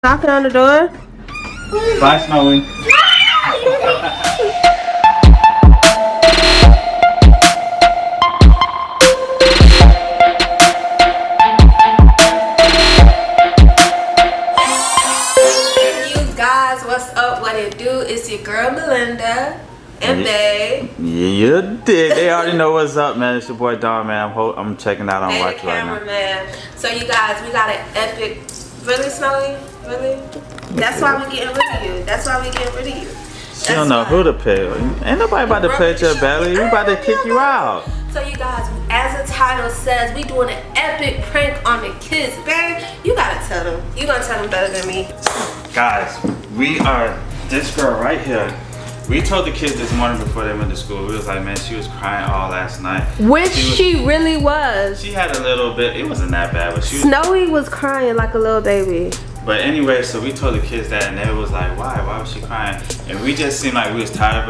Knocking on the door. Bye, Snowy. You guys, what's up? What it do? It's your girl Melinda and Babe. You did. They already know what's up, man. It's your boy Don, man. I'm checking out on Hey, watch the right now. cameraman. So you guys, we got an epic. Really, Snowy? Really? That's why we getting rid of you. That's why we getting rid of you. She don't know who to pick. Ain't nobody about to play at your belly. We about to kick you out. So you guys, as the title says, we doing an epic prank on the kids. Babe, you gotta tell them. You gonna tell them better than me. Guys, we are this girl right here. We told the kids this morning before they went to school. We was like, man, she was crying all last night. Which she really was. She had a little bit. It wasn't that bad, but she was. Snowy was crying like a little baby. But anyway, so we told the kids that, and they was like, why? Why was she crying? And we just seemed like we was tired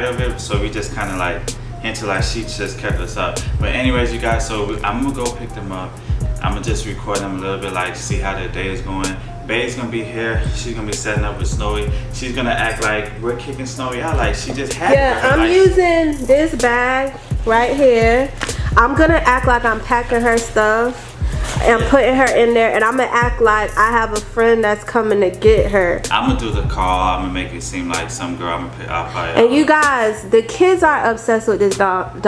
of it. So we just kind of like hinted like she just kept us up. But anyways, you guys, so I'm gonna go pick them up. I'm gonna just record them a little bit, like see how their day is going. Babe's gonna be here. She's gonna be setting up with Snowy. She's gonna act like we're kicking Snowy out, like she just had. Yeah, I'm like, using this bag right here. I'm gonna act like I'm packing her stuff and putting her in there, and I'm gonna act like I have a friend that's coming to get her. I'm gonna do the call. I'm gonna make it seem like some girl. I'll probably. And you guys, the kids are obsessed with this dog.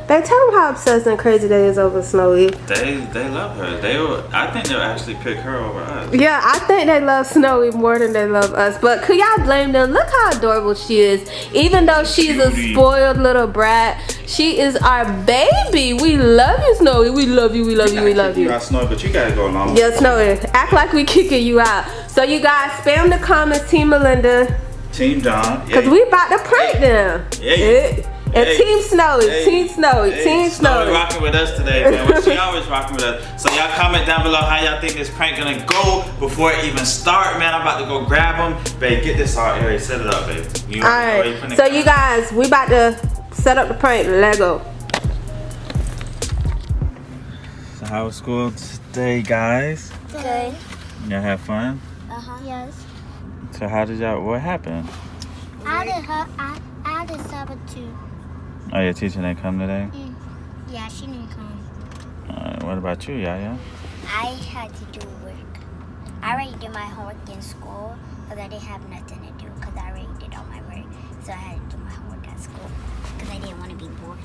Babe, tell them how obsessed and crazy they is over Snowy. They love her. I think they'll actually pick her over us. Yeah, I think they love Snowy more than they love us. But could y'all blame them? Look how adorable she is. Even though she's a spoiled little brat, she is our baby. We love you, Snowy. We love you. We love you. We love you. Snowy, but you gotta go along with Yeah, Snowy. Act like we kicking you out. So you guys, spam the comments, Team Melinda. Team Don. Cause we about to prank them. Yeah. And Team Snowy, Team Snowy, Team Snowy. Rocking with us today, man. Well, she always rocking with us. So y'all comment down below how y'all think this prank gonna go before it even start, man. I'm about to go grab them. Babe, get this all area. Set it up, babe. Alright, so you guys, we about to set up the prank. Lego. So how was school today, guys? Good. Y'all have fun? Yes. So how did y'all, what happened? I did substitute. Oh, your teacher didn't come today? Yeah, she didn't come. What about you, Yaya? I had to do work. I already did my homework in school because I didn't have nothing to do because I already did all my work. So I had to do my homework at school because I didn't want to be bored.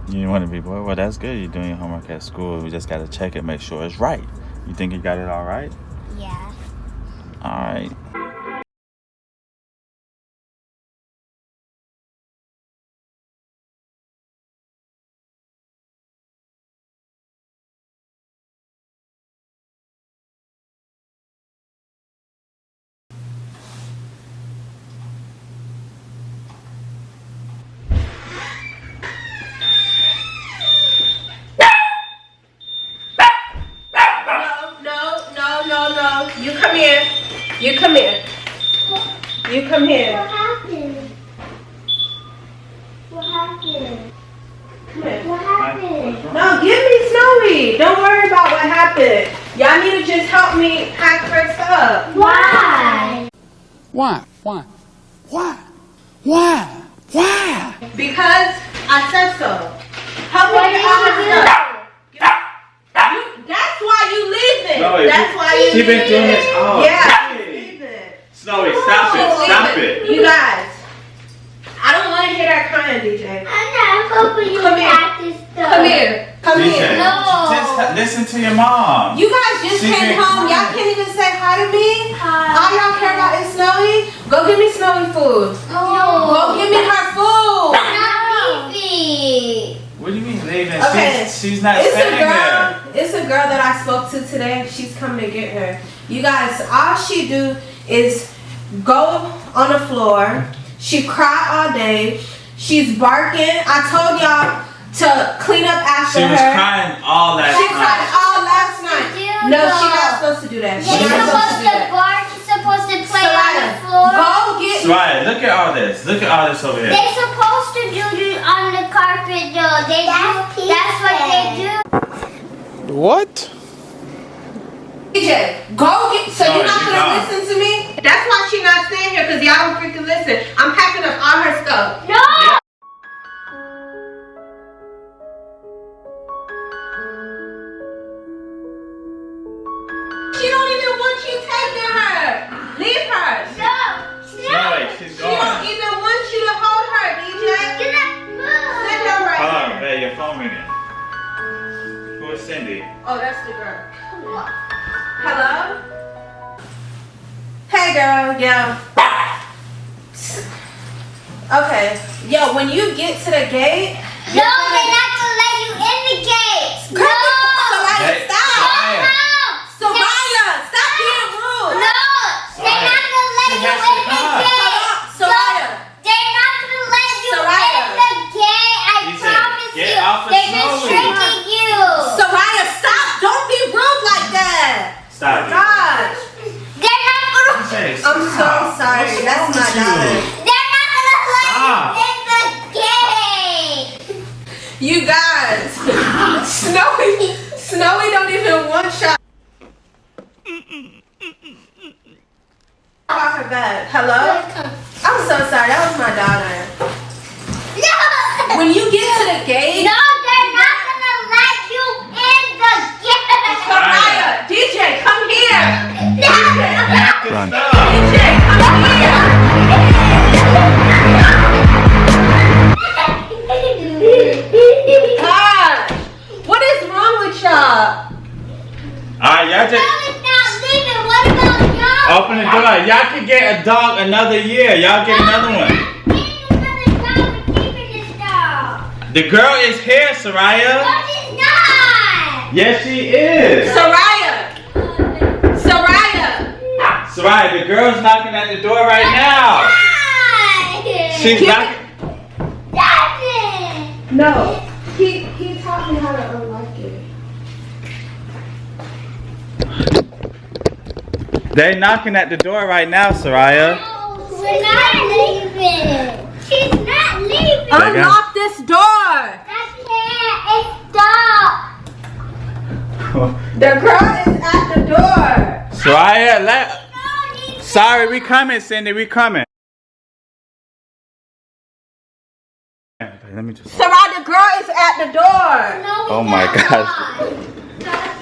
You didn't want to be bored? Well, that's good. You're doing your homework at school. We just got to check it, make sure it's right. You think you got it all right? Yeah. All right. No. You come here. You come here. You come here. What happened? What happened? Come here. What happened? No, give me Snowy. Don't worry about what happened. Y'all need to just help me pack her stuff. Why? Why? Why? Why? Why? Why? Because I said so. Help me What get did all you her do? stuff. That's why you leaving. Snowy, That's why you She been doing this all Yeah, day. leaving. Snowy, stop it. Stop it. You guys, I don't want to hear that crying, DJ. I'm not hoping you Come here. pack this stuff. Come here. Come DJ, here. just listen to your mom. You guys just She came been home. Y'all crying. can't even say hi to me. Hi. All y'all care about is Snowy. Go give me Snowy food. No. Go give me her food. Not leaving. What do you mean leaving? Okay. She's not It's a staying there. girl. It's a girl that I spoke to today. She's coming to get her. You guys, all she do is go on the floor. She cry all day. She's barking. I told y'all to clean up after She her. was crying all last She night. cried all last night. Do No, she's that. not supposed to do that. She's You're not supposed to supposed do to that. bark. You're supposed to play on the Soraya, floor. go get Right, look at all this. Look at all this over here. They're supposed to do it on the carpet though. That's what they do. What? DJ, go get. So No, you're not you gonna gone. listen to me? That's why she not staying here, because y'all don't freaking listen. I'm packing up all her stuff. No! She don't even want you taking her. Leave her. No! Snowy, she's She don't gone. even want you to hold her, DJ. Get up! Send her right Hold on, here. babe, your phone ringing. Who is Cindy? Oh, that's the girl. Hello? Hey, girl. Yeah. Okay. Yo, when you get to the gate. No, they're not gonna let you in the gate! No! Soraya, Hey, stop. Soraya. Soraya, stop being rude. No! They're not gonna let She you has in to the come. gate! Soraya. They're not gonna let you Soraya. in the gate! I He said, promise "Get you! off of They're Snowy." restricting you! Soraya, stop. Don't be rude like that. Stop it. Gosh. They're not gonna... Say, I'm so stop. sorry. What's That's wrong my with you? daughter. They're not gonna let Stop. you in the gate! You guys. Snowy don't even one shot. About her bed. Hello? I'm so sorry. That was my daughter. No! When you get to the gate. No, they're not gonna let you in the gate! Soraya, DJ, come here. Run. DJ, come here. Gosh, what is wrong with y'all? Alright, y'all just Charlie's not leaving. What about y'all? open the door. Y'all can get a dog another year. Y'all get another one. Getting another dog. We're keeping this dog. The girl is here, Soraya. No, she's not. Yes, she is. Soraya. Soraya, the girl's knocking at the door right now. She's knocking. No. He taught me how to unlock it. They knocking at the door right now, Soraya. No, we're not leaving. She's not leaving. Unlock this door. I can't. It's stuck. The girl is at the door. Soraya, let. No, these- Sorry, we coming, Cindy. We coming. Let me just. Soraya, the girl is at the door. No, Oh my God. gosh.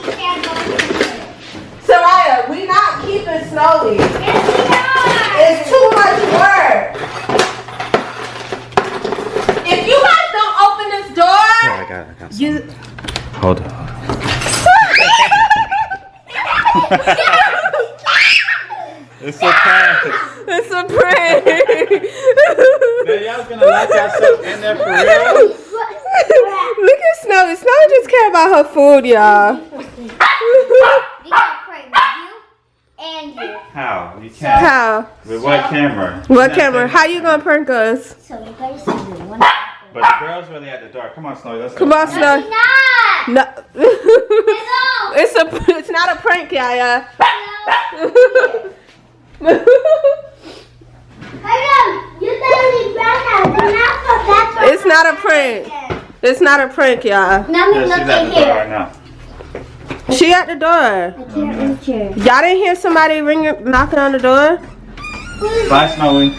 We can't go in there. Soraya, we not keeping Snowy. Yes, we are. It's too much work. If you guys don't open this door, I got you. Hold on. It's a prank. It's a prank. Man, y'all gonna lock yourself in there for real? Look at Snowy. Snowy just care about her food, y'all. We got prank you and you. How? You can't. How? With what camera? What camera? How you gonna prank us? So you better send me one. But the girl's really at the door. Come on, Snowy. Let's Come go. on, No, Snowy. she's not. No. Hello. It's not a prank, Yaya. You literally ran out. It's not a prank. It's not a prank, y'all. Now Yeah, me she's look at in the door here. right now. She at the door. I can't reach her. Y'all didn't hear somebody ringing, knocking on the door? Bye, Snowy.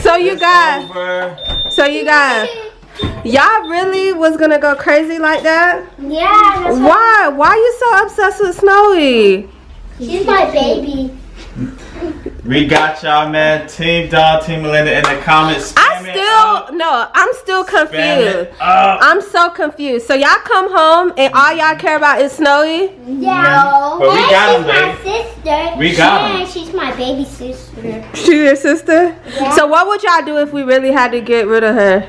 So you guys, Over. y'all really was gonna go crazy like that? Yeah, that's Why? Why you so obsessed with Snowy? she's my baby. We got y'all, man. Team Dawn, Team Melinda in the comments. I'm still Spam confused. it up. I'm so confused. So y'all come home and all y'all care about is Snowy? Yeah. But we And got she's 'em, my babe. sister. We got 'em. And she's my baby sister. She your sister? Yeah. So what would y'all do if we really had to get rid of her?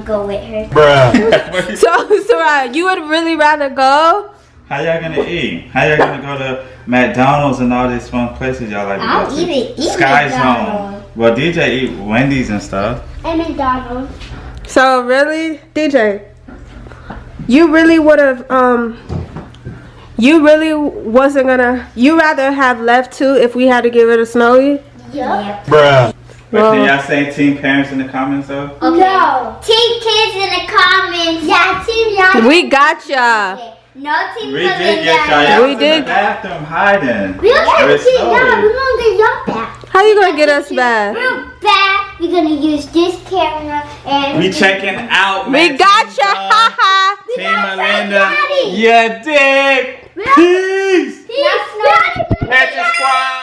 Go with her. Bruh. So, Soraya, you would really rather go? How y'all gonna eat? How y'all gonna go to McDonald's and all these fun places y'all like to I'll go to? even eat Sky McDonald's. Zone. Well, DJ eat Wendy's and stuff. And McDonald's. So really, DJ, you really would have you really wasn't gonna. You rather have left too if we had to get rid of Snowy? Yep. Bruh. But can y'all say team parents in the comments though? Okay. No. Team kids in the comments. Yeah, team y'all. We got ya. Okay. No team We did get y'all. We We did. in the bathroom hiding. We don't Very get y'all. slowly. We're gonna get y'all back. How you gonna get us back? We're back. We're gonna use this camera and We checking out, man. We got ya. Ha ha. Team Melinda. Daddy. Yeah, dick. Peace. Peace. Catch your squad.